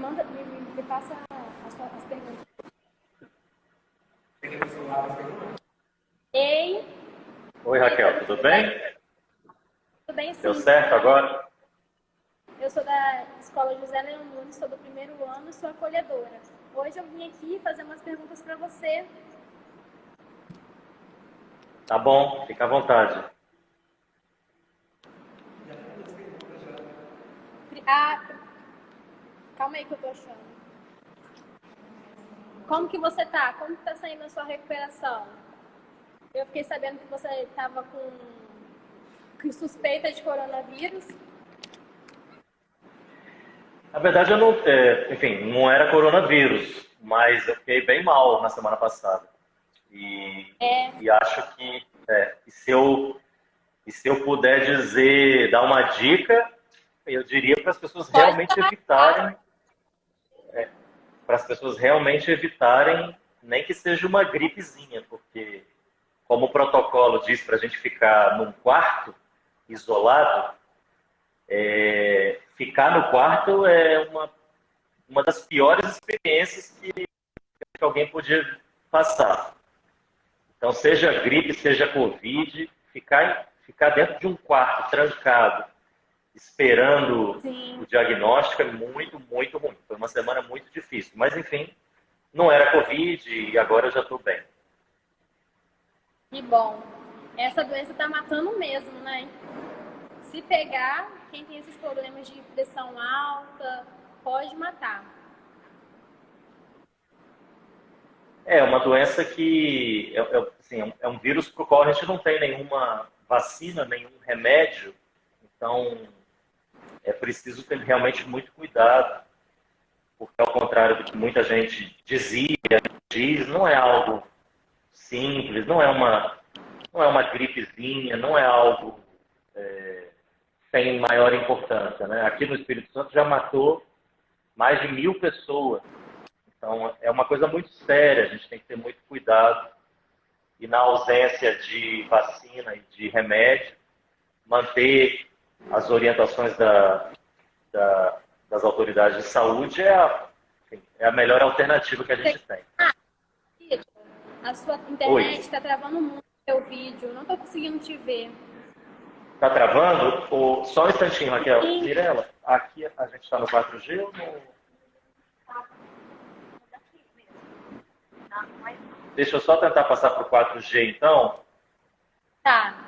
me passa as perguntas. Ei. Oi, Raquel, tudo bem? Tudo bem, sim. Deu certo agora? Eu sou da Escola José Leão Nunes, sou do primeiro ano e sou acolhedora. Hoje eu vim aqui fazer umas perguntas para você. Tá bom, fica à vontade. Calma aí que eu tô achando. Como que você tá? Como que tá saindo a sua recuperação? Eu fiquei sabendo que você estava com suspeita de coronavírus. Na verdade, eu não, enfim, não era coronavírus, mas eu fiquei bem mal na semana passada. E acho que se eu puder dizer, dar uma dica, eu diria para as pessoas realmente evitarem, nem que seja uma gripezinha, porque como o protocolo diz para a gente ficar num quarto isolado, ficar no quarto é uma das piores experiências que alguém podia passar. Então, seja gripe, seja Covid, ficar dentro de um quarto, trancado, esperando o diagnóstico é muito, muito ruim. Foi uma semana muito difícil. Mas, enfim, não era Covid e agora eu já estou bem. Que bom. Essa doença está matando mesmo, né? Se pegar, quem tem esses problemas de pressão alta, pode matar. É uma doença que assim, é um vírus para o qual a gente não tem nenhuma vacina, nenhum remédio. Então, é preciso ter realmente muito cuidado, porque ao contrário do que muita gente diz, não é algo simples, não é uma gripezinha, não é algo sem maior importância, né? Aqui no Espírito Santo já matou mais de 1.000 pessoas. Então, é uma coisa muito séria, a gente tem que ter muito cuidado. E na ausência de vacina e de remédio, manter as orientações das autoridades de saúde é a melhor alternativa que a gente tem. A sua internet está travando muito o seu vídeo, não estou conseguindo te ver. Está travando? Só um instantinho, Raquel. Tira ela. Aqui a gente está no 4G ou no... Deixa eu só tentar passar para o 4G, então. Tá.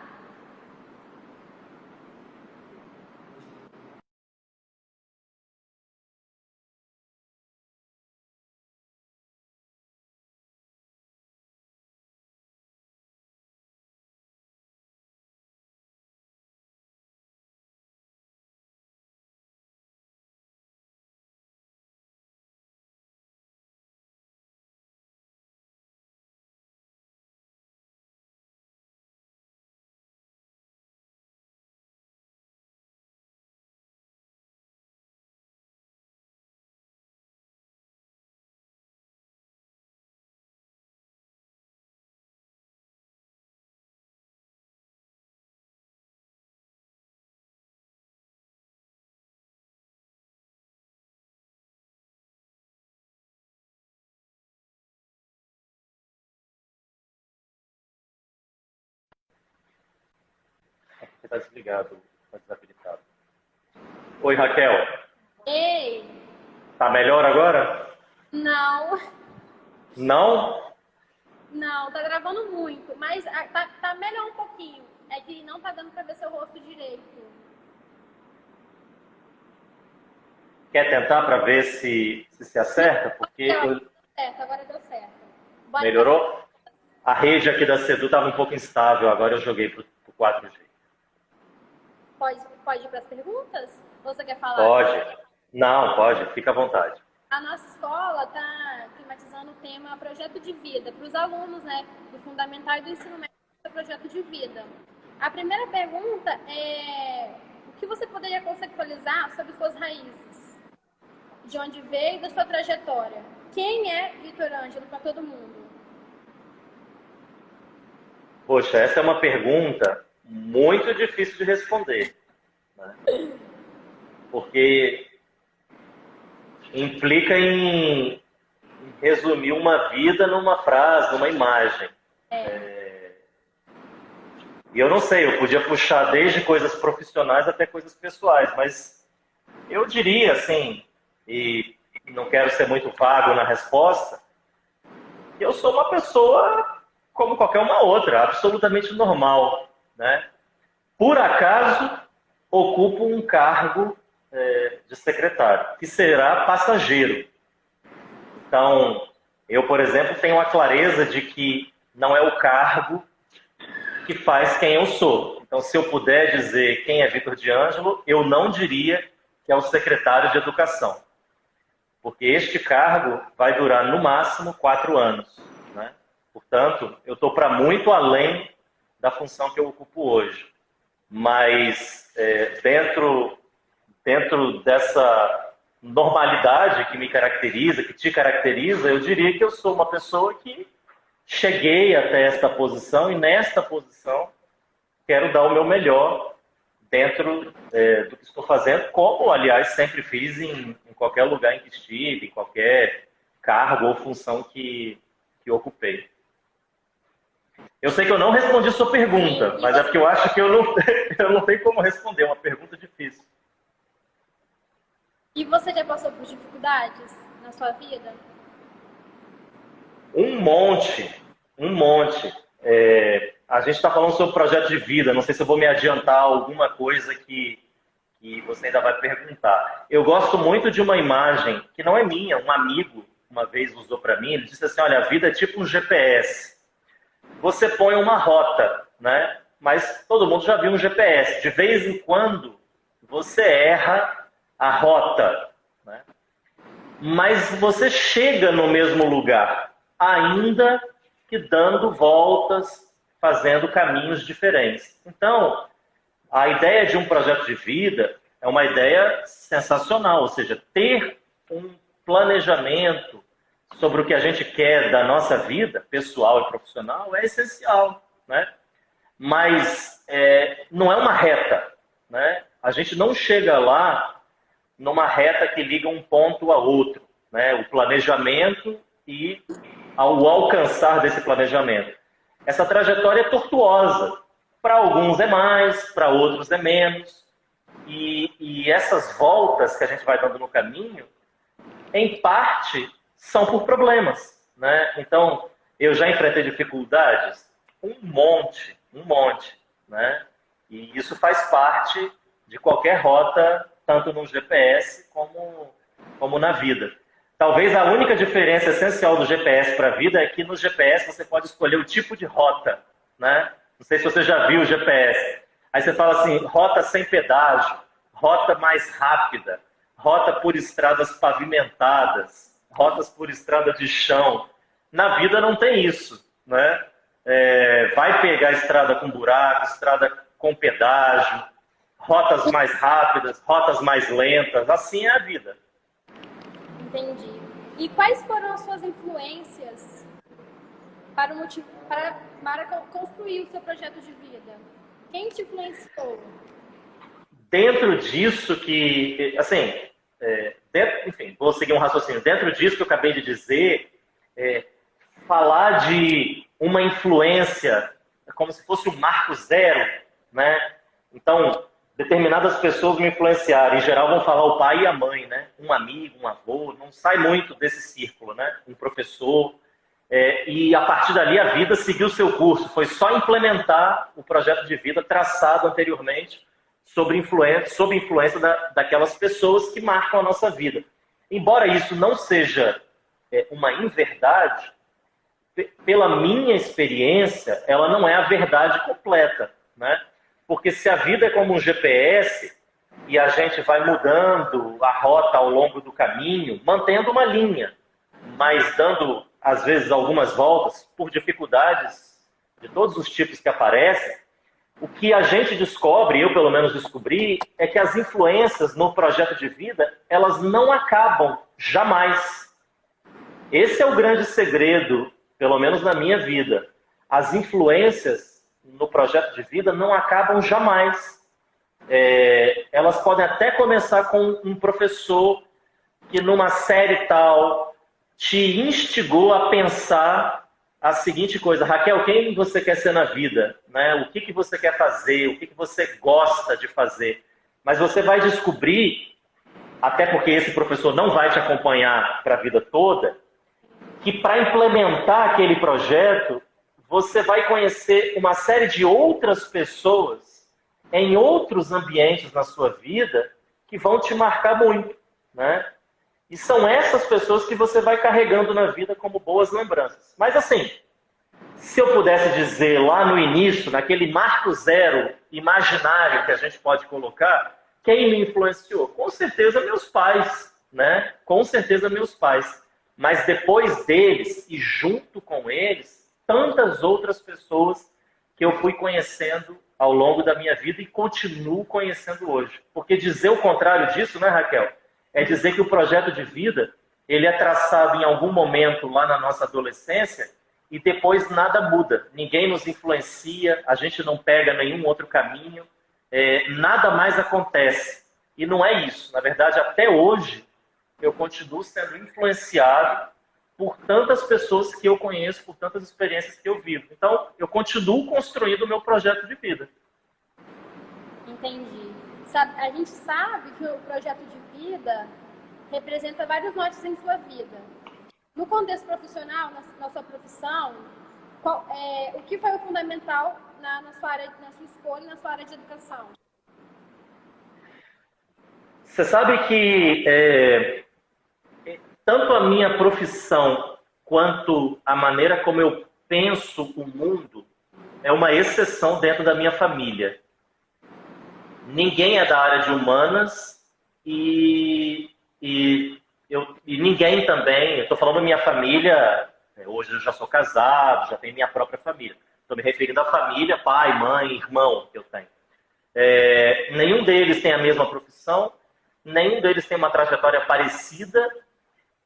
Você está desligado, está desabilitado. Oi, Raquel. Ei! Tá melhor agora? Não. Não? Não, tá gravando muito, mas tá melhor um pouquinho. É que não tá dando pra ver seu rosto direito. Quer tentar para ver se acerta? Porque Agora deu certo. melhorou? A rede aqui da Sedu estava um pouco instável, agora eu joguei para o 4G. Pode ir para as perguntas? Ou você quer falar? Pode. Não, pode, fica à vontade. A nossa escola está tematizando o tema projeto de vida para os alunos, né, do fundamental e do ensino médio, projeto de vida. A primeira pergunta é: o que você poderia conceptualizar sobre suas raízes? De onde veio e da sua trajetória? Quem é Vitor Ângelo para todo mundo? Poxa, essa é uma pergunta muito difícil de responder, né? Porque implica em resumir uma vida numa frase, numa imagem. E eu não sei, eu podia puxar desde coisas profissionais até coisas pessoais, mas eu diria assim, e não quero ser muito vago na resposta, que eu sou uma pessoa como qualquer uma outra, absolutamente normal, né? Por acaso, ocupo um cargo de secretário, que será passageiro. Então, eu, por exemplo, tenho a clareza de que não é o cargo que faz quem eu sou. Então, se eu puder dizer quem é Vitor de Ângelo, eu não diria que é o secretário de Educação. Porque este cargo vai durar, no máximo, 4 anos. Né? Portanto, eu estou para muito além da função que eu ocupo hoje. Mas, dentro dessa normalidade que me caracteriza, que te caracteriza, eu diria que eu sou uma pessoa que cheguei até esta posição e nesta posição quero dar o meu melhor dentro do que estou fazendo, como, aliás, sempre fiz em qualquer lugar em que estive, em qualquer cargo ou função que ocupei. Eu sei que eu não respondi sua pergunta, mas é porque eu acho que eu não tenho como responder, é uma pergunta difícil. E você já passou por dificuldades na sua vida? Um monte. A gente está falando sobre projeto de vida, não sei se eu vou me adiantar alguma coisa que você ainda vai perguntar. Eu gosto muito de uma imagem, que não é minha, um amigo uma vez usou para mim, ele disse assim, olha, a vida é tipo um GPS. Você põe uma rota, né? Mas todo mundo já viu um GPS. De vez em quando, você erra a rota, né? Mas você chega no mesmo lugar, ainda que dando voltas, fazendo caminhos diferentes. Então, a ideia de um projeto de vida é uma ideia sensacional, ou seja, ter um planejamento sobre o que a gente quer da nossa vida, pessoal e profissional, é essencial, né? Mas não é uma reta, né? A gente não chega lá numa reta que liga um ponto a outro, né? O planejamento e ao alcançar desse planejamento. Essa trajetória é tortuosa. Para alguns é mais, para outros é menos. E essas voltas que a gente vai dando no caminho, em parte, são por problemas, né? Então, eu já enfrentei dificuldades, um monte, né? E isso faz parte de qualquer rota, tanto no GPS como na vida. Talvez a única diferença essencial do GPS para a vida é que no GPS você pode escolher o tipo de rota, né? Não sei se você já viu o GPS. Aí você fala assim, rota sem pedágio, rota mais rápida, rota por estradas pavimentadas, rotas por estrada de chão. Na vida não tem isso, né? Vai pegar estrada com buraco, estrada com pedágio, rotas mais rápidas, rotas mais lentas, assim é a vida. Entendi. E quais foram as suas influências para construir o seu projeto de vida? Quem te influenciou? Dentro disso que, assim, enfim, vou seguir um raciocínio. Dentro disso que eu acabei de dizer, falar de uma influência como se fosse um marco zero, né? Então, determinadas pessoas me influenciaram. Em geral, vão falar o pai e a mãe, né? Um amigo, um avô, não sai muito desse círculo, né? Um professor. E a partir dali a vida seguiu o seu curso. Foi só implementar o projeto de vida traçado anteriormente sob influência daquelas pessoas que marcam a nossa vida. Embora isso não seja uma inverdade, pela minha experiência, ela não é a verdade completa, né? Porque se a vida é como um GPS e a gente vai mudando a rota ao longo do caminho, mantendo uma linha, mas dando, às vezes, algumas voltas por dificuldades de todos os tipos que aparecem, o que a gente descobre, eu pelo menos descobri, é que as influências no projeto de vida, elas não acabam jamais. Esse é o grande segredo, pelo menos na minha vida. As influências no projeto de vida não acabam jamais. Elas podem até começar com um professor que numa série tal te instigou a pensar a seguinte coisa: Raquel, quem você quer ser na vida? Né? O que, que você quer fazer? O que, que você gosta de fazer? Mas você vai descobrir, até porque esse professor não vai te acompanhar para a vida toda, que para implementar aquele projeto, você vai conhecer uma série de outras pessoas em outros ambientes na sua vida que vão te marcar muito, né? E são essas pessoas que você vai carregando na vida como boas lembranças. Mas assim, se eu pudesse dizer lá no início, naquele marco zero imaginário que a gente pode colocar, quem me influenciou? Com certeza meus pais, né? Com certeza meus pais. Mas depois deles e junto com eles, tantas outras pessoas que eu fui conhecendo ao longo da minha vida e continuo conhecendo hoje. Porque dizer o contrário disso, né, Raquel? É dizer que o projeto de vida, ele é traçado em algum momento lá na nossa adolescência e depois nada muda. Ninguém nos influencia, a gente não pega nenhum outro caminho, nada mais acontece. E não é isso. Na verdade, até hoje, eu continuo sendo influenciado por tantas pessoas que eu conheço, por tantas experiências que eu vivo. Então, eu continuo construindo o meu projeto de vida. Entendi. A gente sabe que o projeto de vida representa vários nortes em sua vida. No contexto profissional, na sua profissão, o que foi o fundamental na sua escolha, na sua área de educação? Você sabe que tanto a minha profissão quanto a maneira como eu penso o mundo é uma exceção dentro da minha família. Ninguém é da área de humanas e ninguém também. Eu estou falando da minha família, hoje eu já sou casado, já tenho minha própria família. Estou me referindo à família, pai, mãe, irmão que eu tenho. Nenhum deles tem a mesma profissão, nenhum deles tem uma trajetória parecida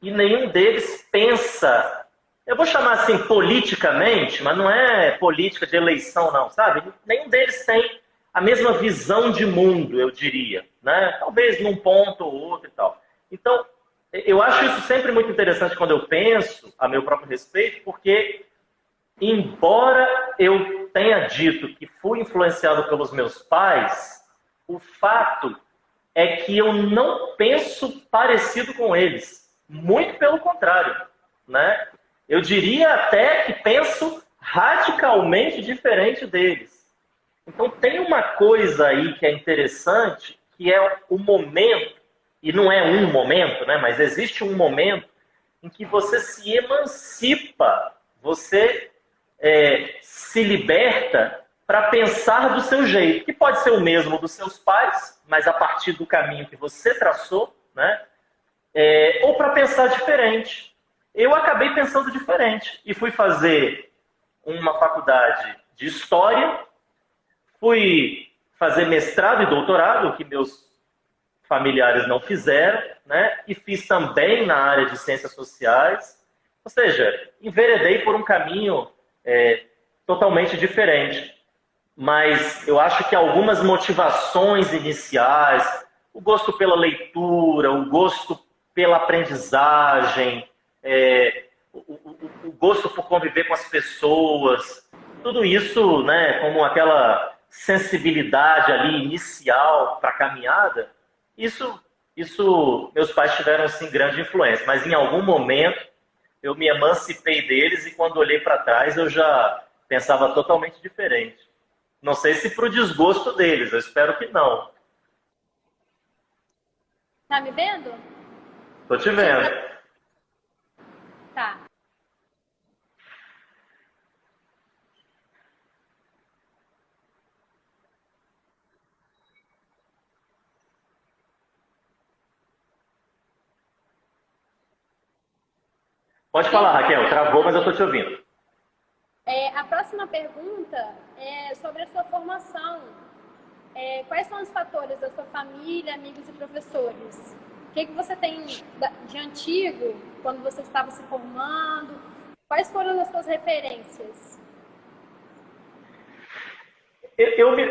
e nenhum deles pensa, eu vou chamar assim politicamente, mas não é política de eleição não, sabe? Nenhum deles tem a mesma visão de mundo, eu diria, né? Talvez num ponto ou outro e tal. Então, eu acho isso sempre muito interessante quando eu penso a meu próprio respeito, porque embora eu tenha dito que fui influenciado pelos meus pais, o fato é que eu não penso parecido com eles. Muito pelo contrário, né? Eu diria até que penso radicalmente diferente deles. Então tem uma coisa aí que é interessante, que é o momento, e não é um momento, né? Mas existe um momento em que você se emancipa, você se liberta para pensar do seu jeito, que pode ser o mesmo dos seus pais, mas a partir do caminho que você traçou, né? Ou para pensar diferente. Eu acabei pensando diferente e fui fazer uma faculdade de História, fui fazer mestrado e doutorado, o que meus familiares não fizeram, né? E fiz também na área de Ciências Sociais. Ou seja, enveredei por um caminho totalmente diferente. Mas eu acho que algumas motivações iniciais, o gosto pela leitura, o gosto pela aprendizagem, o gosto por conviver com as pessoas, tudo isso, né, como aquela sensibilidade ali inicial para a caminhada, isso meus pais tiveram sim grande influência, mas em algum momento eu me emancipei deles e quando olhei para trás eu já pensava totalmente diferente. Não sei se para o desgosto deles, eu espero que não. Tá me vendo? Tô te vendo. Tá. Pode falar, Raquel. Travou, mas eu tô te ouvindo. A próxima pergunta é sobre a sua formação. Quais são os fatores da sua família, amigos e professores? O que você tem de antigo, quando você estava se formando? Quais foram as suas referências?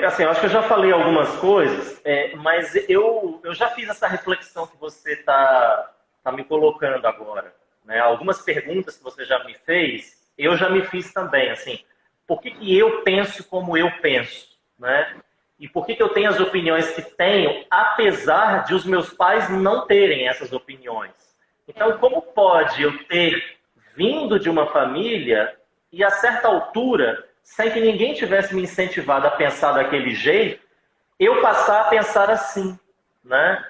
Assim, eu acho que eu já falei algumas coisas, mas eu já fiz essa reflexão que você está me colocando agora, né? Algumas perguntas que você já me fez, eu já me fiz também, assim, por que que eu penso como eu penso, né? E por que que eu tenho as opiniões que tenho, apesar de os meus pais não terem essas opiniões? Então, como pode eu ter vindo de uma família e, a certa altura, sem que ninguém tivesse me incentivado a pensar daquele jeito, eu passar a pensar assim, né?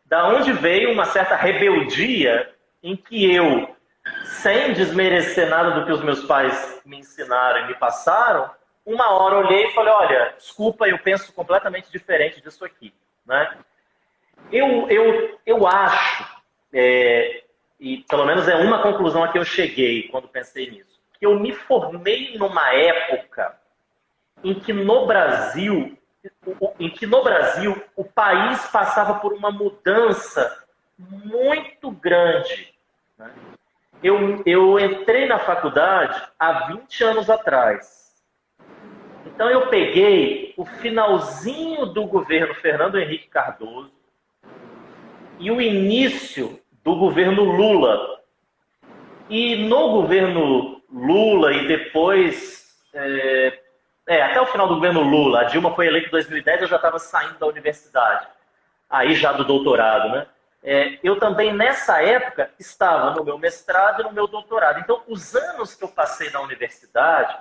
Da onde veio uma certa rebeldia em que eu, sem desmerecer nada do que os meus pais me ensinaram e me passaram, uma hora olhei e falei, olha, desculpa, eu penso completamente diferente disso aqui, né? Eu acho, e pelo menos é uma conclusão a que eu cheguei quando pensei nisso, que eu me formei numa época em que no Brasil, o país passava por uma mudança muito grande, né? Eu entrei na faculdade há 20 anos atrás. Então eu peguei o finalzinho do governo Fernando Henrique Cardoso e o início do governo Lula. E no governo Lula e depois, até o final do governo Lula, a Dilma foi eleita em 2010, eu já estava saindo da universidade, aí já do doutorado, né? Eu também, nessa época, estava no meu mestrado e no meu doutorado. Então, os anos que eu passei na universidade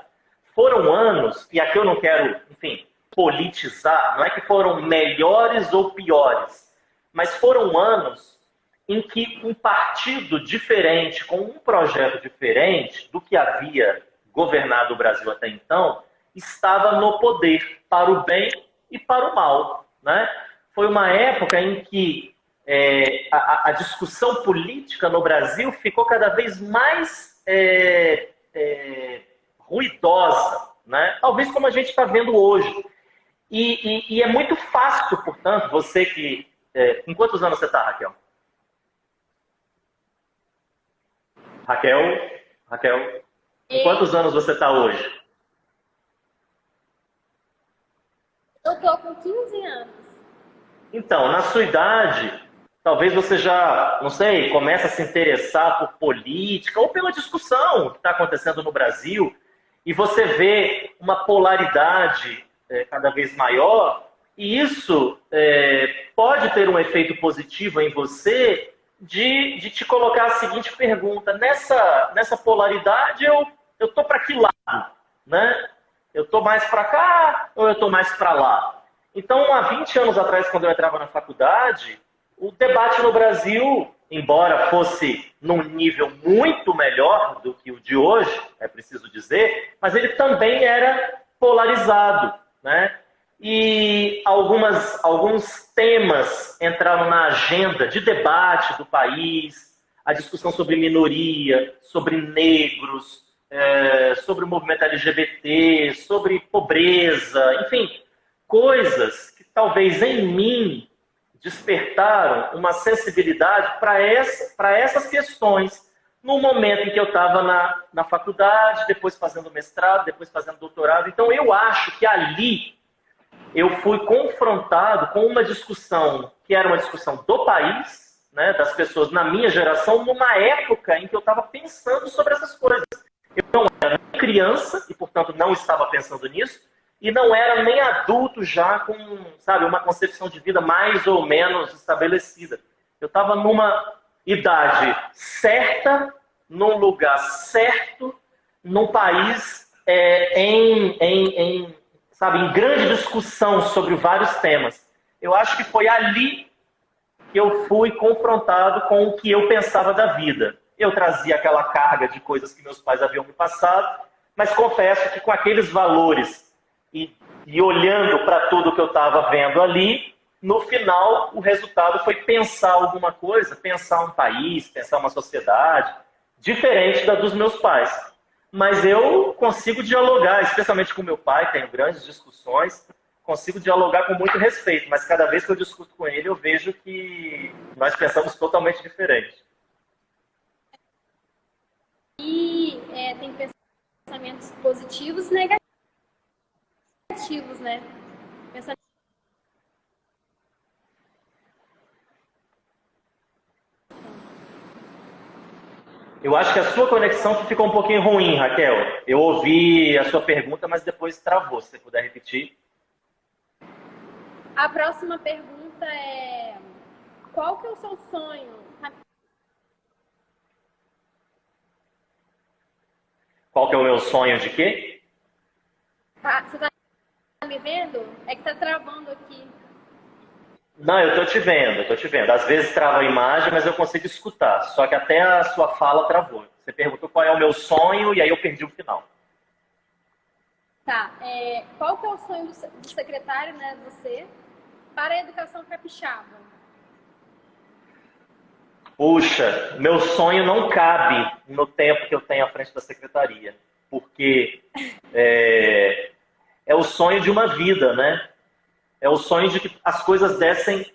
foram anos, e aqui eu não quero, enfim, politizar, não é que foram melhores ou piores, mas foram anos em que um partido diferente, com um projeto diferente do que havia governado o Brasil até então, estava no poder, para o bem e para o mal, né? Foi uma época em que a discussão política no Brasil ficou cada vez mais ruidosa, né? Talvez como a gente está vendo hoje. E é muito fácil, portanto, você que... em quantos anos você está, Raquel? Raquel, em quantos anos você está hoje? Eu estou com 15 anos. Então, na sua idade, talvez você já, não sei, comece a se interessar por política ou pela discussão que está acontecendo no Brasil e você vê uma polaridade cada vez maior e isso pode ter um efeito positivo em você de te colocar a seguinte pergunta: nessa polaridade eu estou para que lado, né? Eu estou mais para cá ou eu estou mais para lá? Então, há 20 anos atrás, quando eu entrava na faculdade, o debate no Brasil, embora fosse num nível muito melhor do que o de hoje, é preciso dizer, mas ele também era polarizado, né? E alguns temas entraram na agenda de debate do país, a discussão sobre minoria, sobre negros, sobre o movimento LGBT, sobre pobreza, enfim, coisas que talvez em mim despertaram uma sensibilidade para essas questões no momento em que eu estava na faculdade, depois fazendo mestrado, depois fazendo doutorado. Então eu acho que ali eu fui confrontado com uma discussão que era uma discussão do país, né, das pessoas na minha geração, numa época em que eu estava pensando sobre essas coisas. Eu não era nem criança e, portanto, não estava pensando nisso, e não era nem adulto já com, sabe, uma concepção de vida mais ou menos estabelecida. Eu estava numa idade certa, num lugar certo, num país sabe, em grande discussão sobre vários temas. Eu acho que foi ali que eu fui confrontado com o que eu pensava da vida. Eu trazia aquela carga de coisas que meus pais haviam me passado, mas confesso que com aqueles valores e olhando para tudo que eu estava vendo ali, no final o resultado foi pensar alguma coisa, pensar um país, pensar uma sociedade diferente da dos meus pais. Mas eu consigo dialogar, especialmente com meu pai, tenho grandes discussões, consigo dialogar com muito respeito, mas cada vez que eu discuto com ele, eu vejo que nós pensamos totalmente diferente. E tem pensamentos positivos e negativos, né? Pensamentos Eu acho que a sua conexão que ficou um pouquinho ruim, Raquel. Eu ouvi a sua pergunta, mas depois travou. Se você puder repetir. A próxima pergunta é: qual que é o seu sonho? Qual que é o meu sonho de quê? Você tá me vendo? É que tá travando aqui. Não, eu tô te vendo, eu tô te vendo. Às vezes trava a imagem, mas eu consigo escutar. Só que até a sua fala travou. Você perguntou qual é o meu sonho e aí eu perdi o final. Tá. Qual que é o sonho do secretário, né, você, para a educação capixaba? Puxa, meu sonho não cabe no tempo que eu tenho à frente da secretaria, porque é o sonho de uma vida, né? É o sonho de que as coisas dessem,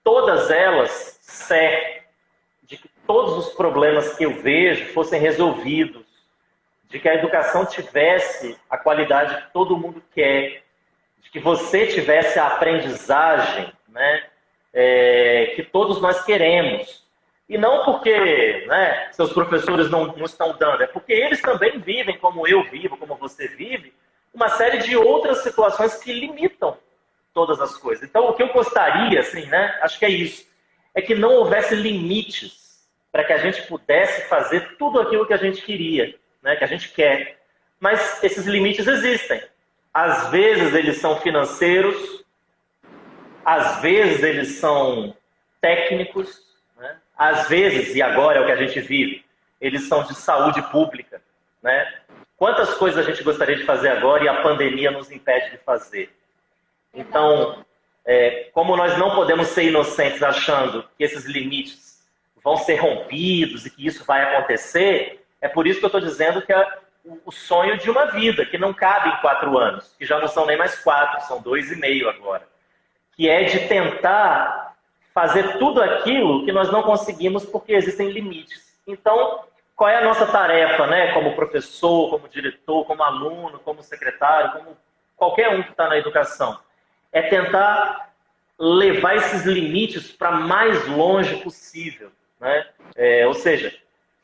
todas elas, certo, de que todos os problemas que eu vejo fossem resolvidos, de que a educação tivesse a qualidade que todo mundo quer, de que você tivesse a aprendizagem, né, que todos nós queremos. E não porque, né, seus professores não estão dando, é porque eles também vivem, como eu vivo, como você vive, uma série de outras situações que limitam todas as coisas. Então, o que eu gostaria, assim, né, acho que é isso, é que não houvesse limites para que a gente pudesse fazer tudo aquilo que a gente queria, né, que a gente quer. Mas esses limites existem. Às vezes eles são financeiros, às vezes eles são técnicos, né? Às vezes, e agora é o que a gente vive, eles são de saúde pública, né? Quantas coisas a gente gostaria de fazer agora e a pandemia nos impede de fazer? Então, como nós não podemos ser inocentes achando que esses limites vão ser rompidos e que isso vai acontecer, é por isso que eu estou dizendo que é o sonho de uma vida, que não cabe em 4 anos, que já não são nem mais 4, são 2,5 agora, que é de tentar fazer tudo aquilo que nós não conseguimos porque existem limites. Então, qual é a nossa tarefa, né, como professor, como diretor, como aluno, como secretário, como qualquer um que está na educação? É tentar levar esses limites para mais longe possível, né? Ou seja,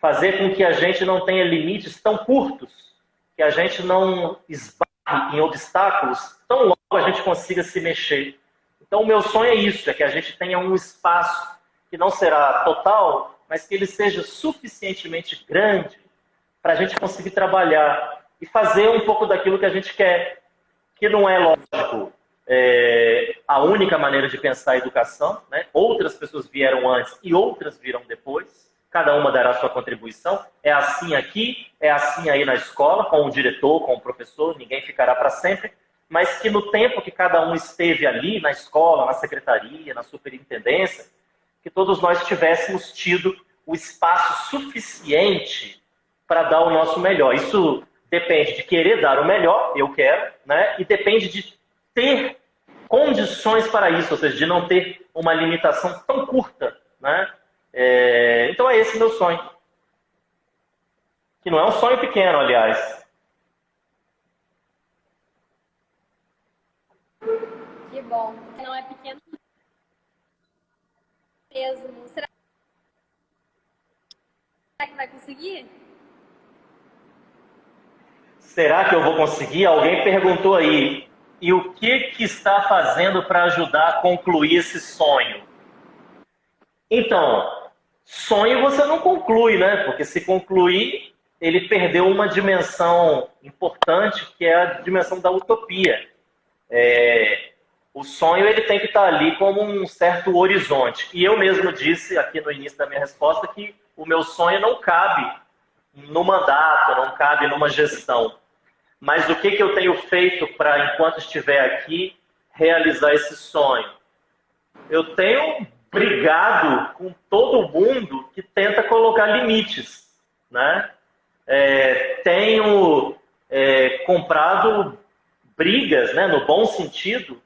fazer com que a gente não tenha limites tão curtos, que a gente não esbarre em obstáculos tão logo a gente consiga se mexer. Então, o meu sonho é isso, é que a gente tenha um espaço que não será total, mas que ele seja suficientemente grande para a gente conseguir trabalhar e fazer um pouco daquilo que a gente quer, que não é, lógico, a única maneira de pensar a educação, né? Outras pessoas vieram antes e outras virão depois, cada uma dará sua contribuição, é assim aqui, é assim aí na escola, com o diretor, com o professor, ninguém ficará para sempre, mas que no tempo que cada um esteve ali, na escola, na secretaria, na superintendência, que todos nós tivéssemos tido o espaço suficiente para dar o nosso melhor. Isso depende de querer dar o melhor, eu quero, né? E depende de ter condições para isso, ou seja, de não ter uma limitação tão curta, né? Então é esse meu sonho. Que não é um sonho pequeno, aliás. Que bom. Não é pequeno mesmo. Será que vai conseguir? Será que eu vou conseguir? Alguém perguntou aí. E o que está fazendo para ajudar a concluir esse sonho? Então, sonho você não conclui, né? Porque se concluir, ele perdeu uma dimensão importante, que é a dimensão da utopia. O sonho ele tem que estar ali como um certo horizonte. E eu mesmo disse aqui no início da minha resposta que o meu sonho não cabe no mandato, não cabe numa gestão. Mas o que eu tenho feito para, enquanto estiver aqui, realizar esse sonho? Eu tenho brigado com todo mundo que tenta colocar limites, né? Tenho comprado brigas, né, no bom sentido,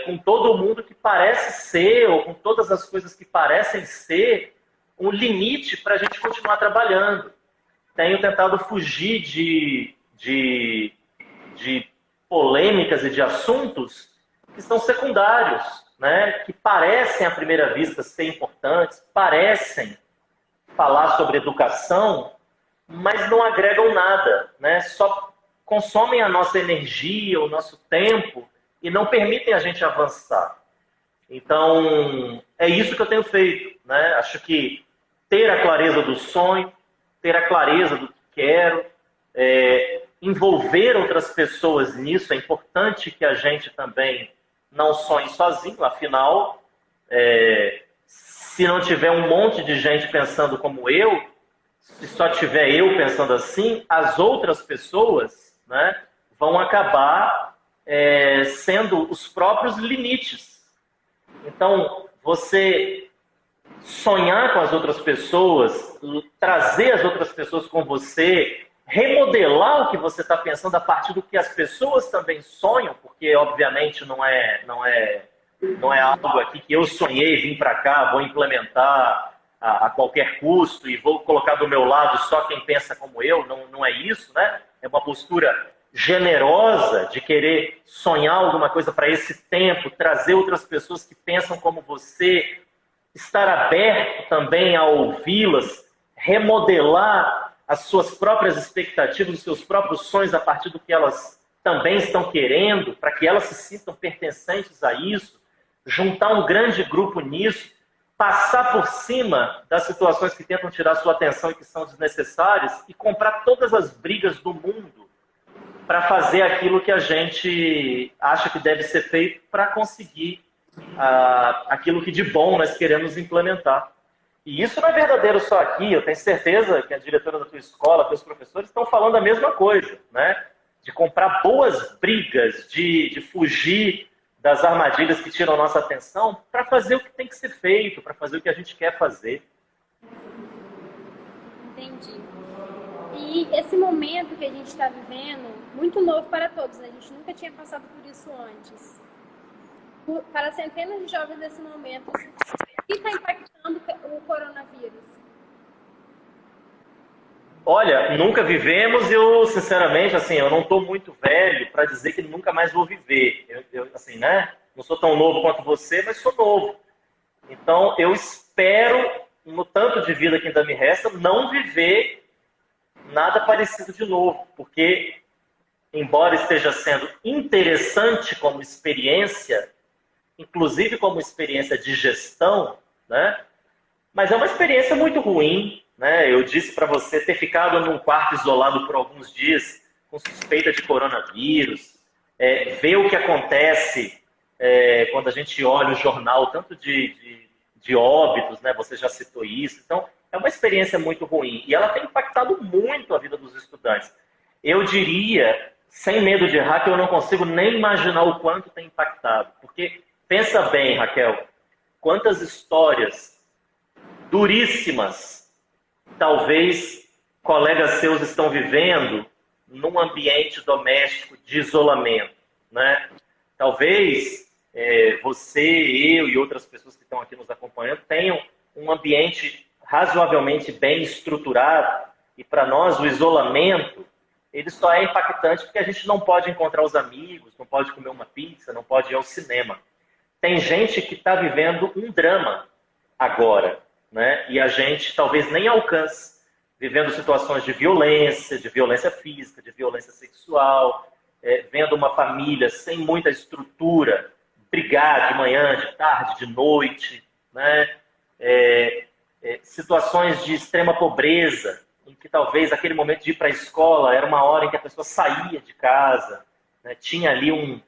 com todo mundo que parece ser, ou com todas as coisas que parecem ser, um limite para a gente continuar trabalhando. Tenho tentado fugir de polêmicas e de assuntos que são secundários, né? Que parecem à primeira vista ser importantes, parecem falar sobre educação, mas não agregam nada, né? Só consomem a nossa energia, o nosso tempo e não permitem a gente avançar. Então, é isso que eu tenho feito, né? Acho que ter a clareza do sonho, ter a clareza do que quero, envolver outras pessoas nisso, é importante que a gente também não sonhe sozinho, afinal, se não tiver um monte de gente pensando como eu, se só tiver eu pensando assim, as outras pessoas, né, vão acabar sendo os próprios limites. Então, você sonhar com as outras pessoas, trazer as outras pessoas com você, remodelar o que você está pensando a partir do que as pessoas também sonham, porque obviamente não é algo aqui que eu sonhei, vim para cá, vou implementar a qualquer custo e vou colocar do meu lado só quem pensa como eu, não é isso, né? É uma postura generosa de querer sonhar alguma coisa para esse tempo, trazer outras pessoas que pensam como você, estar aberto também a ouvi-las, remodelar as suas próprias expectativas, os seus próprios sonhos a partir do que elas também estão querendo, para que elas se sintam pertencentes a isso, juntar um grande grupo nisso, passar por cima das situações que tentam tirar sua atenção e que são desnecessárias e comprar todas as brigas do mundo para fazer aquilo que a gente acha que deve ser feito para conseguir aquilo que de bom nós queremos implementar. E isso não é verdadeiro só aqui, eu tenho certeza que a diretora da tua escola, teus professores estão falando a mesma coisa, né? De comprar boas brigas, de fugir das armadilhas que tiram nossa atenção para fazer o que tem que ser feito, para fazer o que a gente quer fazer. Entendi. E esse momento que a gente está vivendo, muito novo para todos, né? A gente nunca tinha passado por isso antes. Para centenas de jovens nesse momento, o que está impactando o coronavírus? Olha, nunca vivemos, eu sinceramente, assim, eu não estou muito velho para dizer que nunca mais vou viver. Eu, assim, né? Não sou tão novo quanto você, mas sou novo. Então, eu espero, no tanto de vida que ainda me resta, não viver nada parecido de novo, porque, embora esteja sendo interessante como experiência, inclusive como experiência de gestão, né? Mas é uma experiência muito ruim, né? Eu disse para você ter ficado num quarto isolado por alguns dias com suspeita de coronavírus, ver o que acontece quando a gente olha o jornal, tanto de óbitos, né? Você já citou isso. Então, é uma experiência muito ruim e ela tem impactado muito a vida dos estudantes. Eu diria, sem medo de errar, que eu não consigo nem imaginar o quanto tem impactado, porque pensa bem, Raquel, quantas histórias duríssimas talvez colegas seus estão vivendo num ambiente doméstico de isolamento, né? Talvez você, eu e outras pessoas que estão aqui nos acompanhando tenham um ambiente razoavelmente bem estruturado e para nós o isolamento ele só é impactante porque a gente não pode encontrar os amigos, não pode comer uma pizza, não pode ir ao cinema. Tem gente que está vivendo um drama agora, né? E a gente talvez nem alcance, vivendo situações de violência física, de violência sexual, vendo uma família sem muita estrutura, brigar de manhã, de tarde, de noite, né? Situações de extrema pobreza, em que talvez aquele momento de ir para a escola era uma hora em que a pessoa saía de casa, né? Tinha ali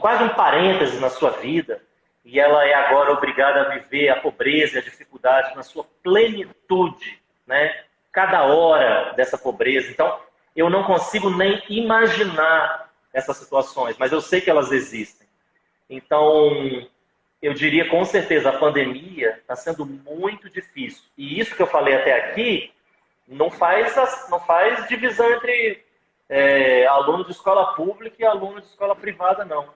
quase um parêntese na sua vida, e ela é agora obrigada a viver a pobreza e a dificuldade na sua plenitude, né? Cada hora dessa pobreza. Então, eu não consigo nem imaginar essas situações, mas eu sei que elas existem. Então, eu diria com certeza, a pandemia está sendo muito difícil. E isso que eu falei até aqui não faz divisão entre aluno de escola pública e aluno de escola privada, não,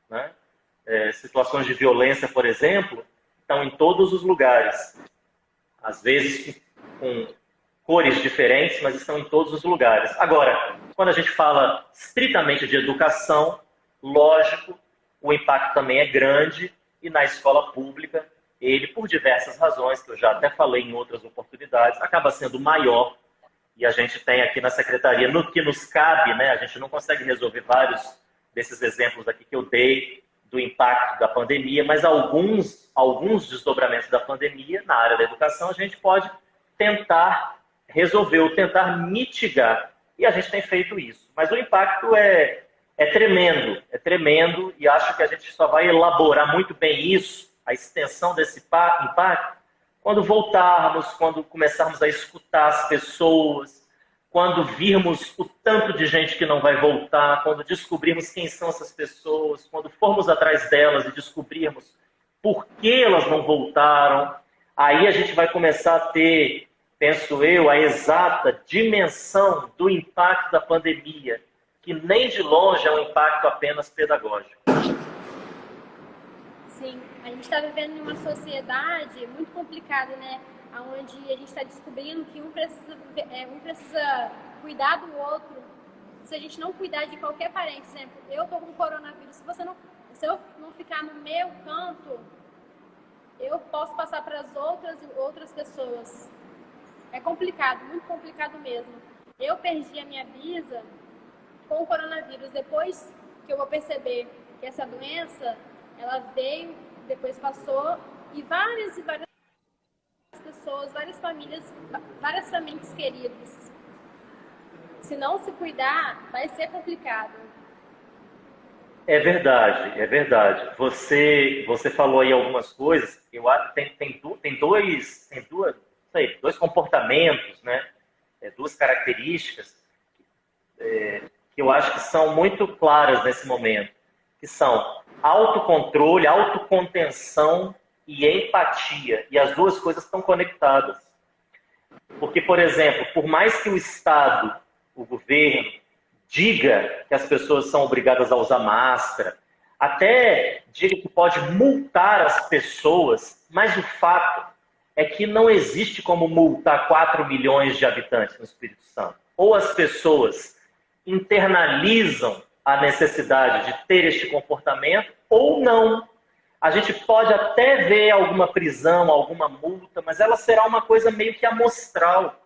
né? Situações de violência, por exemplo, estão em todos os lugares. Às vezes com cores diferentes, mas estão em todos os lugares. Agora, quando a gente fala estritamente de educação, lógico, o impacto também é grande, e na escola pública ele, por diversas razões, que eu já até falei em outras oportunidades, acaba sendo maior. E a gente tem aqui na Secretaria, no que nos cabe, né, a gente não consegue resolver vários desses exemplos aqui que eu dei, do impacto da pandemia, mas alguns desdobramentos da pandemia na área da educação a gente pode tentar resolver ou tentar mitigar. E a gente tem feito isso. Mas o impacto é tremendo, e acho que a gente só vai elaborar muito bem isso, a extensão desse impacto, quando voltarmos, quando começarmos a escutar as pessoas, quando virmos o tanto de gente que não vai voltar, quando descobrirmos quem são essas pessoas, quando formos atrás delas e descobrirmos por que elas não voltaram, aí a gente vai começar a ter, penso eu, a exata dimensão do impacto da pandemia, que nem de longe é um impacto apenas pedagógico. Sim, a gente está vivendo em uma sociedade muito complicada, né? Onde a gente está descobrindo que um precisa cuidar do outro. Se a gente não cuidar de qualquer parente, por exemplo, eu estou com coronavírus, se eu não ficar no meu canto, eu posso passar para as outras pessoas. É complicado, muito complicado mesmo. Eu perdi a minha bisa com o coronavírus. Depois que eu vou perceber que essa doença, ela veio, depois passou, e várias pessoas, várias famílias queridas. Se não se cuidar, vai ser complicado. É verdade, é verdade. Você falou aí algumas coisas. Eu acho que tem dois comportamentos, né? Duas características que eu acho que são muito claras nesse momento, que são autocontrole, autocontenção e empatia. E as duas coisas estão conectadas. Porque, por exemplo, por mais que o Estado, o governo, diga que as pessoas são obrigadas a usar máscara, até diga que pode multar as pessoas, mas o fato é que não existe como multar 4 milhões de habitantes no Espírito Santo. Ou as pessoas internalizam a necessidade de ter este comportamento, ou não. A gente pode até ver alguma prisão, alguma multa, mas ela será uma coisa meio que amostral.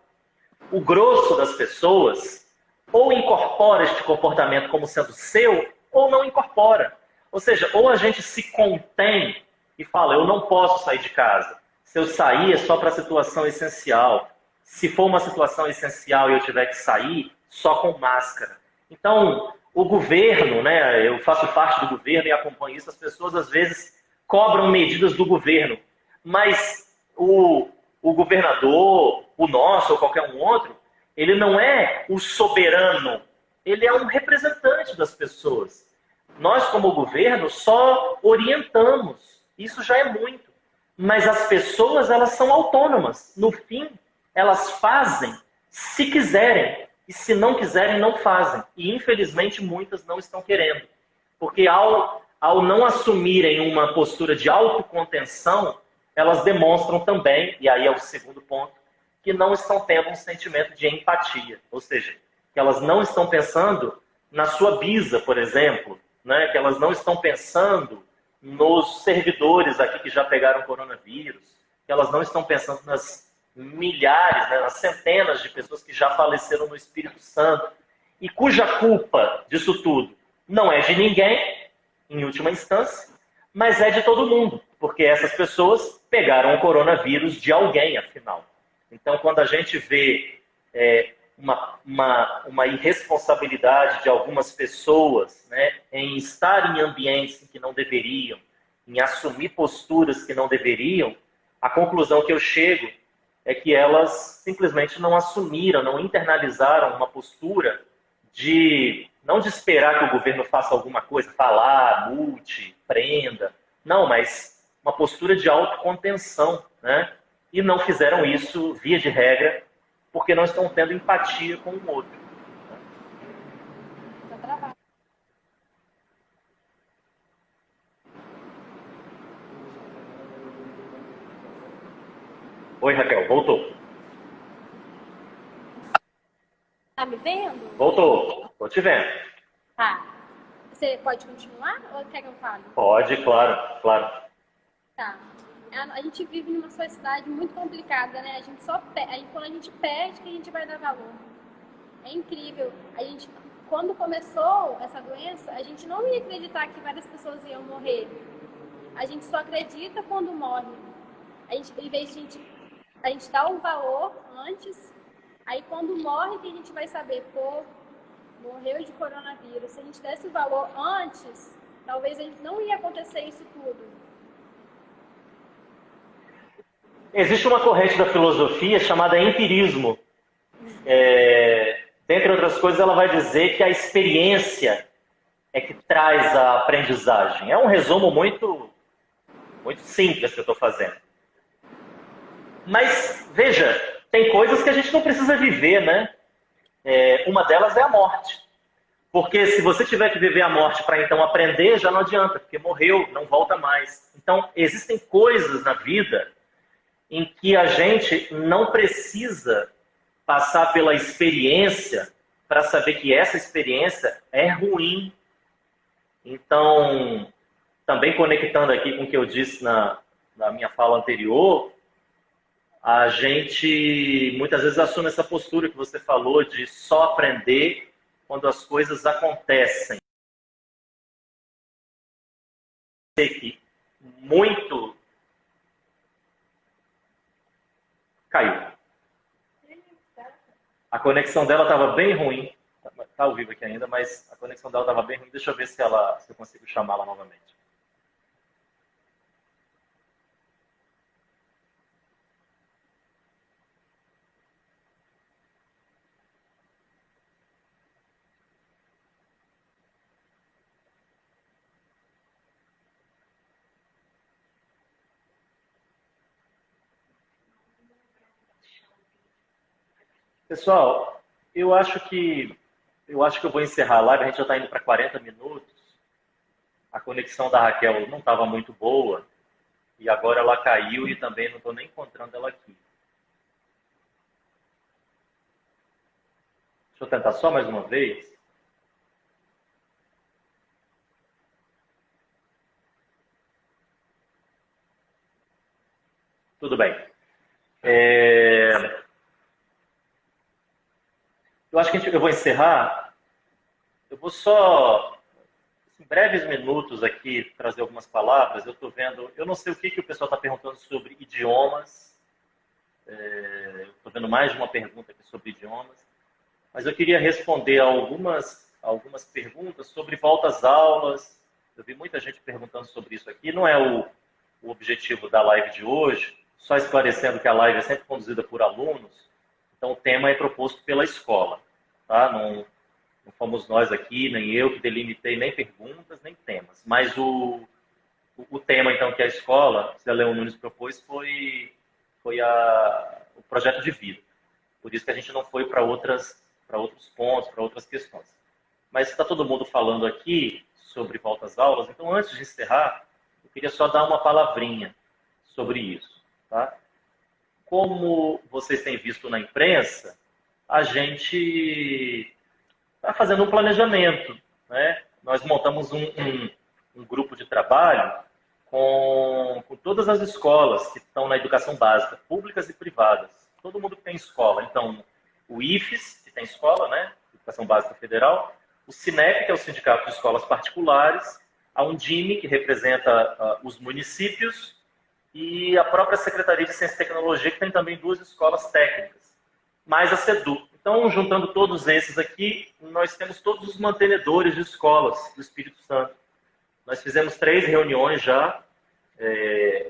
O grosso das pessoas ou incorpora este comportamento como sendo seu, ou não incorpora. Ou seja, ou a gente se contém e fala, eu não posso sair de casa. Se eu sair é só para situação essencial. Se for uma situação essencial e eu tiver que sair, só com máscara. Então, o governo, né, eu faço parte do governo e acompanho isso, as pessoas às vezes cobram medidas do governo, mas o governador, o nosso ou qualquer um outro, ele não é o soberano, ele é um representante das pessoas. Nós, como governo, só orientamos, isso já é muito. Mas as pessoas, elas são autônomas. No fim, elas fazem se quiserem, e se não quiserem, não fazem. E, infelizmente, muitas não estão querendo. Porque ao não assumirem uma postura de autocontenção, elas demonstram também, e aí é o segundo ponto, que não estão tendo um sentimento de empatia. Ou seja, que elas não estão pensando na sua bisa, por exemplo, né? Que elas não estão pensando nos servidores aqui que já pegaram coronavírus, que elas não estão pensando nas milhares, né, nas centenas de pessoas que já faleceram no Espírito Santo, e cuja culpa disso tudo não é de ninguém, em última instância, mas é de todo mundo, porque essas pessoas pegaram o coronavírus de alguém, afinal. Então, quando a gente vê uma irresponsabilidade de algumas pessoas, né, em estar em ambientes em que não deveriam, em assumir posturas que não deveriam, a conclusão que eu chego é que elas simplesmente não assumiram, não internalizaram uma postura não de esperar que o governo faça alguma coisa, falar, multe, prenda, não, mas uma postura de autocontenção, né? E não fizeram isso, via de regra, porque não estão tendo empatia com o outro. Oi, Raquel, voltou. Tá me vendo? Voltou, estou te vendo. Tá. Você pode continuar ou quer que eu fale? Pode, claro, claro. Tá. a gente vive numa sociedade muito complicada, né? A gente só quando a gente perde que a gente vai dar valor. É incrível. Quando começou essa doença, a gente não ia acreditar que várias pessoas iam morrer. A gente só acredita quando morre. Em vez de a gente dar o valor antes, aí quando morre que a gente vai saber, pô, morreu de coronavírus. Se a gente desse o valor antes, talvez não ia acontecer isso tudo. Existe uma corrente da filosofia chamada empirismo. Dentre outras coisas, ela vai dizer que a experiência é que traz a aprendizagem. É um resumo muito, muito simples que eu estou fazendo. Mas, veja, tem coisas que a gente não precisa viver, né? Uma delas é a morte. Porque se você tiver que viver a morte para então aprender, já não adianta, porque morreu, não volta mais. Então, existem coisas na vida em que a gente não precisa passar pela experiência para saber que essa experiência é ruim. Então, também conectando aqui com o que eu disse na minha fala anterior, a gente muitas vezes assume essa postura que você falou de só aprender quando as coisas acontecem. Sei que muito caiu. A conexão dela estava bem ruim. Está ao vivo aqui ainda, mas a conexão dela estava bem ruim. Deixa eu ver se eu consigo chamá-la novamente. Pessoal, eu acho que eu vou encerrar a live. A gente já está indo para 40 minutos. A conexão da Raquel não estava muito boa e agora ela caiu e também não estou nem encontrando ela aqui. Deixa eu tentar só mais uma vez. Tudo bem. Eu acho que eu vou encerrar. Eu vou só, em breves minutos aqui, trazer algumas palavras. Eu estou vendo, eu não sei o que o pessoal está perguntando sobre idiomas. Eu estou vendo mais de uma pergunta aqui sobre idiomas. Mas eu queria responder a algumas perguntas sobre volta às aulas. Eu vi muita gente perguntando sobre isso aqui. Não é o objetivo da live de hoje, só esclarecendo que a live é sempre conduzida por alunos. Então, o tema é proposto pela escola. Tá? Não fomos nós aqui, nem eu, que delimitei nem perguntas, nem temas. Mas o tema, então, que a escola, que a Leon Nunes propôs, foi o projeto de vida. Por isso que a gente não foi para outros pontos, para outras questões. Mas está todo mundo falando aqui sobre volta às aulas, então, antes de encerrar, eu queria só dar uma palavrinha sobre isso. Tá? Como vocês têm visto na imprensa, a gente está fazendo um planejamento. Né? Nós montamos um grupo de trabalho com todas as escolas que estão na educação básica, públicas e privadas. Todo mundo que tem escola. Então, o IFES, que tem escola, né? Educação Básica Federal, o SINEP, que é o Sindicato de Escolas Particulares, a Undime, que representa os municípios, e a própria Secretaria de Ciência e Tecnologia, que tem também 2 escolas técnicas, mais a SEDU. Então, juntando todos esses aqui, nós temos todos os mantenedores de escolas do Espírito Santo. Nós fizemos 3 reuniões já,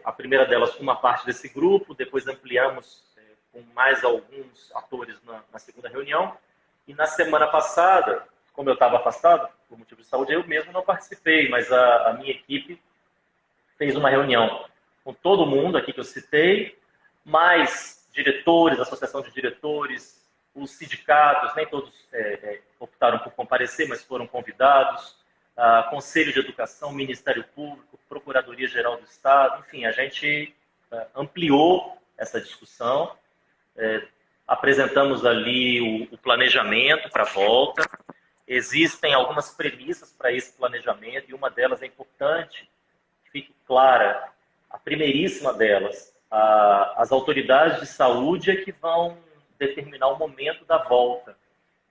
a primeira delas com uma parte desse grupo, depois ampliamos com mais alguns atores na segunda reunião, e na semana passada, como eu estava afastado, por motivo de saúde, eu mesmo não participei, mas a minha equipe fez uma reunião com todo mundo aqui que eu citei, mais diretores, associação de diretores, os sindicatos, nem todos optaram por comparecer, mas foram convidados, Conselho de Educação, Ministério Público, Procuradoria-Geral do Estado, enfim, a gente ampliou essa discussão, apresentamos ali o planejamento para a volta, existem algumas premissas para esse planejamento, e uma delas é importante que fique clara. a primeiríssima delas, as autoridades de saúde é que vão determinar o momento da volta.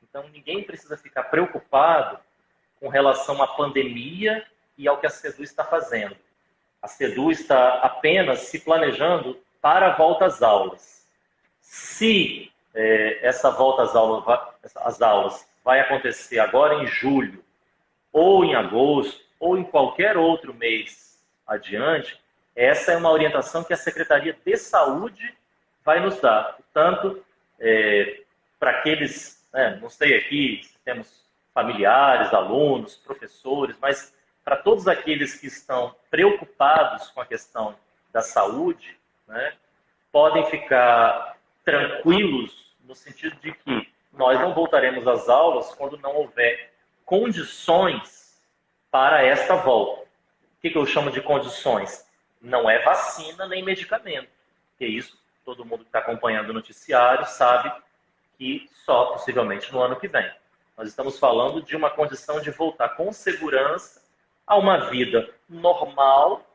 Então, ninguém precisa ficar preocupado com relação à pandemia e ao que a SEDU está fazendo. A SEDU está apenas se planejando para a volta às aulas. Se essa volta às aulas vai acontecer agora em julho, ou em agosto, ou em qualquer outro mês adiante, essa é uma orientação que a Secretaria de Saúde vai nos dar. Portanto, para aqueles, não sei aqui se temos familiares, alunos, professores, mas para todos aqueles que estão preocupados com a questão da saúde, né, podem ficar tranquilos no sentido de que nós não voltaremos às aulas quando não houver condições para esta volta. O que eu chamo de condições? Não é vacina nem medicamento, porque isso todo mundo que está acompanhando o noticiário sabe que só possivelmente no ano que vem. Nós estamos falando de uma condição de voltar com segurança a uma vida normal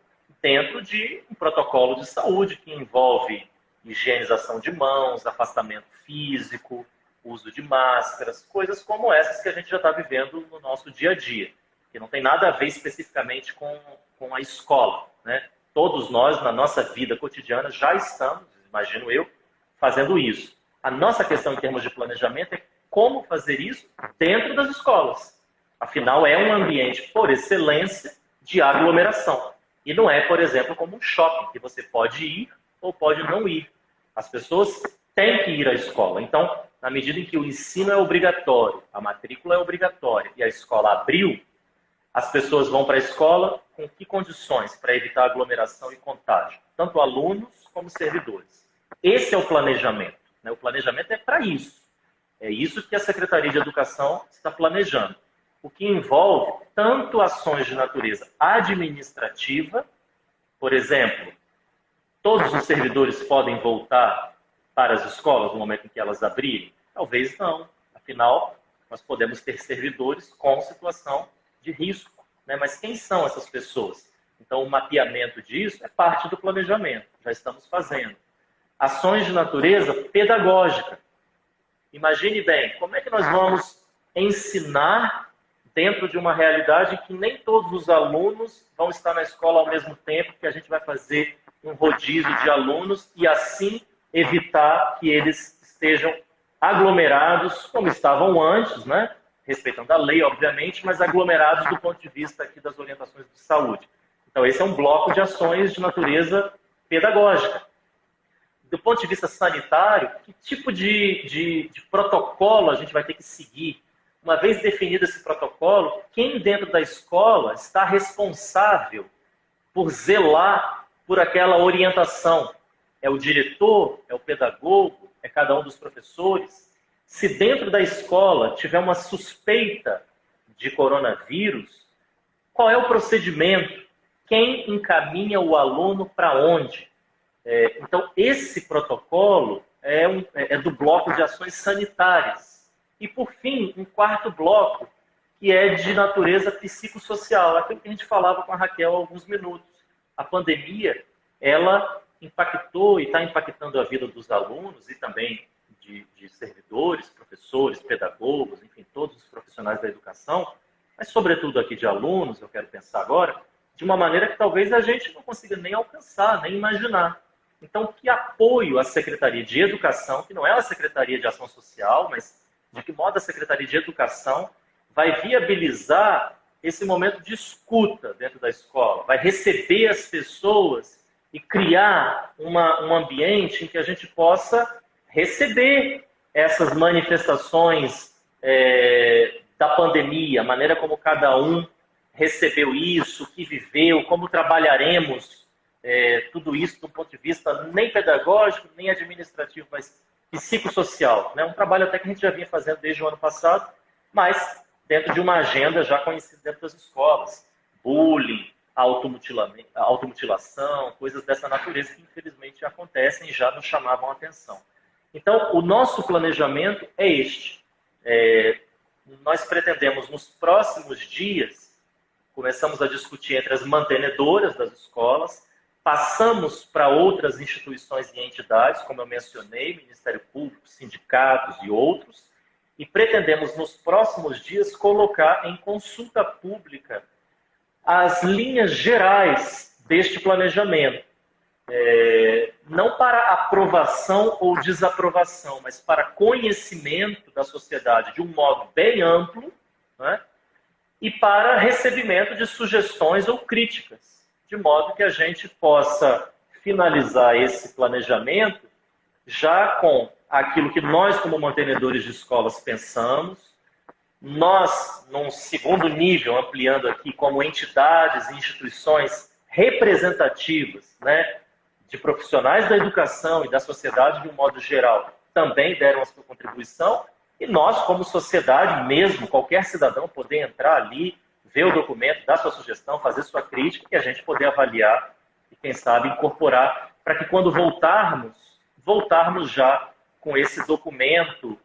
dentro de um protocolo de saúde que envolve higienização de mãos, afastamento físico, uso de máscaras, coisas como essas que a gente já está vivendo no nosso dia a dia, que não tem nada a ver especificamente com a escola, né? Todos nós, na nossa vida cotidiana, já estamos, imagino eu, fazendo isso. A nossa questão em termos de planejamento é como fazer isso dentro das escolas. Afinal, é um ambiente, por excelência, de aglomeração. E não é, por exemplo, como um shopping, que você pode ir ou pode não ir. As pessoas têm que ir à escola. Então, na medida em que o ensino é obrigatório, a matrícula é obrigatória e a escola abriu, as pessoas vão para a escola com que condições para evitar aglomeração e contágio? Tanto alunos como servidores. Esse é o planejamento, né? O planejamento é para isso. É isso que a Secretaria de Educação está planejando. O que envolve tanto ações de natureza administrativa, por exemplo, todos os servidores podem voltar para as escolas no momento em que elas abrirem? Talvez não. Afinal, nós podemos ter servidores com situação de risco, né? Mas quem são essas pessoas? Então, o mapeamento disso é parte do planejamento. Já estamos fazendo. Ações de natureza pedagógica. Imagine bem, como é que nós vamos ensinar dentro de uma realidade em que nem todos os alunos vão estar na escola ao mesmo tempo, que a gente vai fazer um rodízio de alunos e assim evitar que eles estejam aglomerados como estavam antes, né? Respeitando a lei, obviamente, mas aglomerados do ponto de vista aqui das orientações de saúde. Então, esse é um bloco de ações de natureza pedagógica. Do ponto de vista sanitário, que tipo de protocolo a gente vai ter que seguir? Uma vez definido esse protocolo, quem dentro da escola está responsável por zelar por aquela orientação? É o diretor? É o pedagogo? É cada um dos professores? Se dentro da escola tiver uma suspeita de coronavírus, qual é o procedimento? Quem encaminha o aluno para onde? Então, esse protocolo é do bloco de ações sanitárias. E, por fim, um quarto bloco, que é de natureza psicossocial. Aquilo que a gente falava com a Raquel há alguns minutos. A pandemia, ela impactou e está impactando a vida dos alunos e também de servidores, professores, pedagogos, enfim, todos os profissionais da educação, mas, sobretudo, aqui de alunos, eu quero pensar agora, de uma maneira que talvez a gente não consiga nem alcançar, nem imaginar. Então, que apoio a Secretaria de Educação, que não é a Secretaria de Ação Social, mas de que modo a Secretaria de Educação vai viabilizar esse momento de escuta dentro da escola, vai receber as pessoas e criar um ambiente em que a gente possa receber essas manifestações da pandemia, a maneira como cada um recebeu isso, o que viveu, como trabalharemos tudo isso do ponto de vista nem pedagógico, nem administrativo, mas psicossocial. Né? Um trabalho até que a gente já vinha fazendo desde o ano passado, mas dentro de uma agenda já conhecida dentro das escolas. Bullying, automutilação, coisas dessa natureza que infelizmente acontecem e já nos chamavam a atenção. Então, o nosso planejamento é este. Nós pretendemos, nos próximos dias, começamos a discutir entre as mantenedoras das escolas, passamos para outras instituições e entidades, como eu mencionei, Ministério Público, sindicatos e outros, e pretendemos nos próximos dias colocar em consulta pública as linhas gerais deste planejamento. Não para aprovação ou desaprovação, mas para conhecimento da sociedade de um modo bem amplo, né? E para recebimento de sugestões ou críticas, de modo que a gente possa finalizar esse planejamento já com aquilo que nós, como mantenedores de escolas, pensamos. Nós, num segundo nível, ampliando aqui, como entidades e instituições representativas, né, de profissionais da educação e da sociedade de um modo geral, também deram a sua contribuição. E nós, como sociedade mesmo, qualquer cidadão poder entrar ali, ver o documento, dar sua sugestão, fazer sua crítica, e a gente poder avaliar e, quem sabe, incorporar, para que quando voltarmos já com esse documento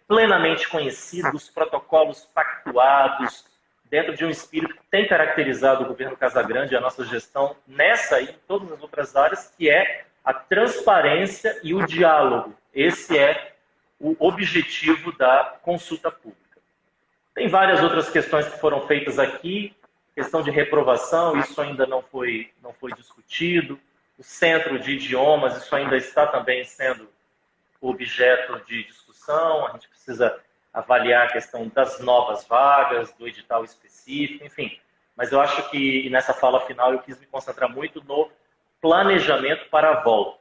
plenamente conhecido, os protocolos pactuados, dentro de um espírito que tem caracterizado o governo Casagrande e a nossa gestão nessa e em todas as outras áreas, que é a transparência e o diálogo. Esse é o objetivo da consulta pública. Tem várias outras questões que foram feitas aqui, questão de reprovação, isso ainda não foi discutido, o centro de idiomas, isso ainda está também sendo objeto de discussão, a gente precisa avaliar a questão das novas vagas, do edital específico, enfim. Mas eu acho que nessa fala final eu quis me concentrar muito no planejamento para a volta.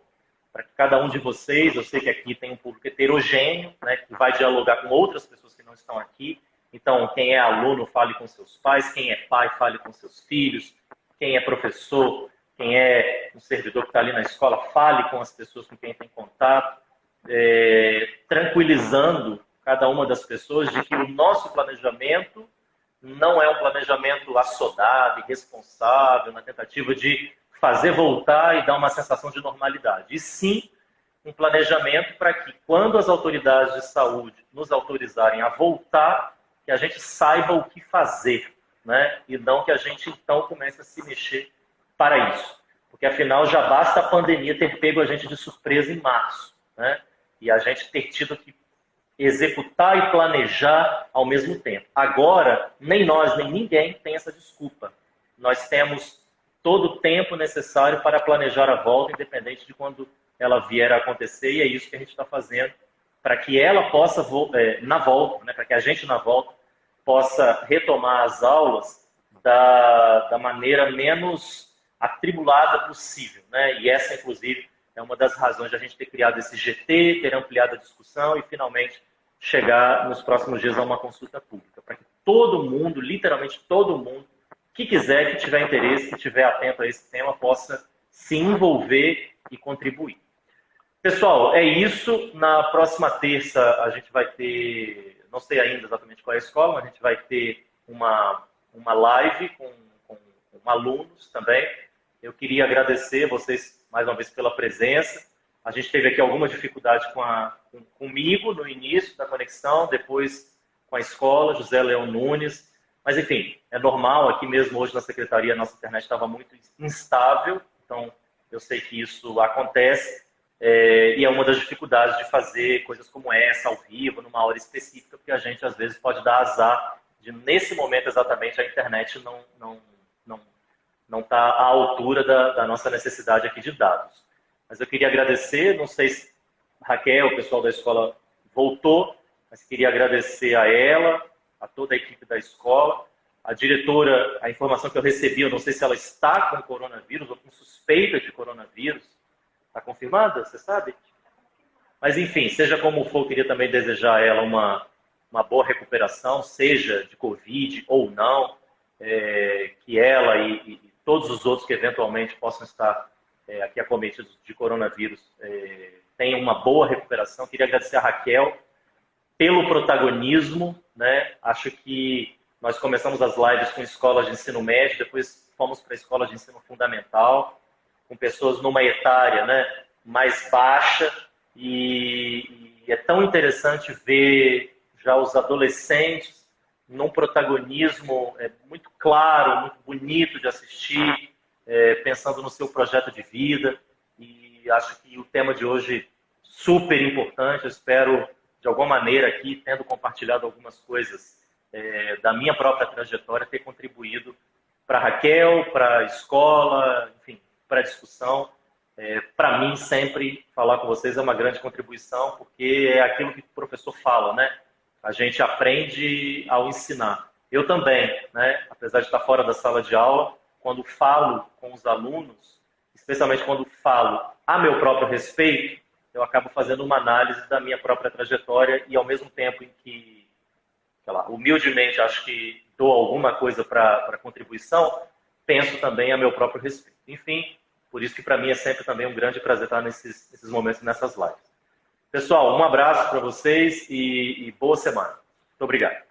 Para que cada um de vocês, eu sei que aqui tem um público heterogêneo, né, que vai dialogar com outras pessoas que não estão aqui. Então, quem é aluno, fale com seus pais, quem é pai, fale com seus filhos, quem é professor, quem é um servidor que está ali na escola, fale com as pessoas com quem tem contato, tranquilizando cada uma das pessoas de que o nosso planejamento não é um planejamento assodado, irresponsável, na tentativa de fazer voltar e dar uma sensação de normalidade. E sim, um planejamento para que, quando as autoridades de saúde nos autorizarem a voltar, que a gente saiba o que fazer, né? E não que a gente, então, comece a se mexer para isso. Porque, afinal, já basta a pandemia ter pego a gente de surpresa em março, né? E a gente ter tido que executar e planejar ao mesmo tempo. Agora, nem nós, nem ninguém tem essa desculpa. Nós temos todo o tempo necessário para planejar a volta, independente de quando ela vier a acontecer, e é isso que a gente está fazendo, para que ela possa, na volta, né, para que a gente, na volta, possa retomar as aulas da maneira menos atribulada possível, né? E essa, inclusive, é uma das razões de a gente ter criado esse GT, ter ampliado a discussão e, finalmente, chegar nos próximos dias a uma consulta pública, para que todo mundo, literalmente todo mundo, que quiser, que tiver interesse, que estiver atento a esse tema, possa se envolver e contribuir. Pessoal, é isso. Na próxima terça a gente vai ter, não sei ainda exatamente qual é a escola, mas a gente vai ter uma live com alunos também. Eu queria agradecer vocês mais uma vez pela presença. A gente teve aqui alguma dificuldade comigo no início da conexão, depois com a escola, José Leão Nunes. Mas, enfim, é normal. Aqui mesmo hoje na secretaria a nossa internet estava muito instável, então eu sei que isso acontece. E é uma das dificuldades de fazer coisas como essa, ao vivo, numa hora específica, porque a gente às vezes pode dar azar de, nesse momento exatamente, a internet não está à altura da nossa necessidade aqui de dados. Mas eu queria agradecer, não sei se Raquel, o pessoal da escola voltou, mas queria agradecer a ela, a toda a equipe da escola, a diretora, a informação que eu recebi, eu não sei se ela está com coronavírus ou com suspeita de coronavírus. Está confirmada? Você sabe? Mas, enfim, seja como for, eu queria também desejar a ela uma boa recuperação, seja de Covid ou não, que ela e todos os outros que eventualmente possam estar aqui acometidos de coronavírus tenham uma boa recuperação. Queria agradecer a Raquel pelo protagonismo, né? Acho que nós começamos as lives com escolas de ensino médio, depois fomos para escolas de ensino fundamental, com pessoas numa etária, né, mais baixa, e é tão interessante ver já os adolescentes num protagonismo muito claro, muito bonito de assistir, pensando no seu projeto de vida. E acho que o tema de hoje super importante. Eu espero, de alguma maneira aqui, tendo compartilhado algumas coisas da minha própria trajetória, ter contribuído para a Raquel, para a escola, enfim, para a discussão. Para mim, sempre falar com vocês é uma grande contribuição, porque é aquilo que o professor fala, né? A gente aprende ao ensinar. Eu também, né? Apesar de estar fora da sala de aula, quando falo com os alunos, especialmente quando falo a meu próprio respeito, eu acabo fazendo uma análise da minha própria trajetória e, ao mesmo tempo em que, sei lá, humildemente acho que dou alguma coisa para contribuição, penso também a meu próprio respeito. Enfim, por isso que para mim é sempre também um grande prazer estar nesses momentos, nessas lives. Pessoal, um abraço para vocês e boa semana. Muito obrigado.